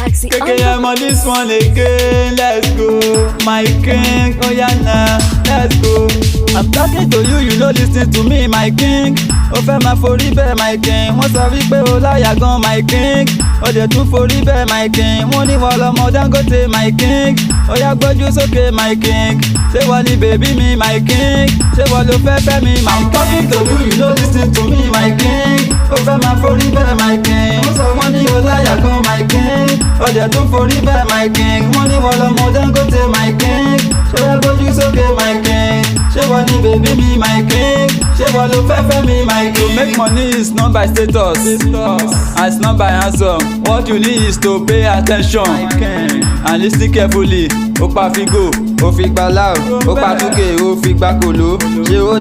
Taxi KKM on this one again, let's go. My king, oh yeah nah, let's go. I'm talking to you, you no listen to me, my king. Ó fẹ́ máa forí bẹ́ẹ̀, my king. Wọ́n sọ wípé ó láyà gan, my king. Ó dẹ̀ tún forí bẹ́ẹ̀, my king. Wọ́n ní wọ́n lọ́mọ Dangote, my king. Ó yá gbójú sókè, my king. Ṣé wọ́n ní bèbí mi, my king? Ṣé wọ́n ló fẹ́ fẹ́ mi, my king? I'm talking to you, you no listen to me, my king. Ó fẹ́ máa forí bẹ́ẹ̀, my king. Wọ́n sọ wọ́n ní ó láyà gan, my king. Ó dẹ̀ tún forí bẹ́ẹ̀, my king. Wọ́n ní wọ́n lọ́mọ Dangote, my king. Ṣé wọ́n gbójú sókè, my king? Ṣé wọ́n ní bèbí mi, my king? Ṣé wọ́n ló fẹ́ fẹ́ mi, my king? To make money is not by status, and it's not by handsome. What you need is to pay attention and lis ten carefully. Ó pa figo, ó fi gba lao, ó pa túkè, ó fi gba kòló. Ṣé ó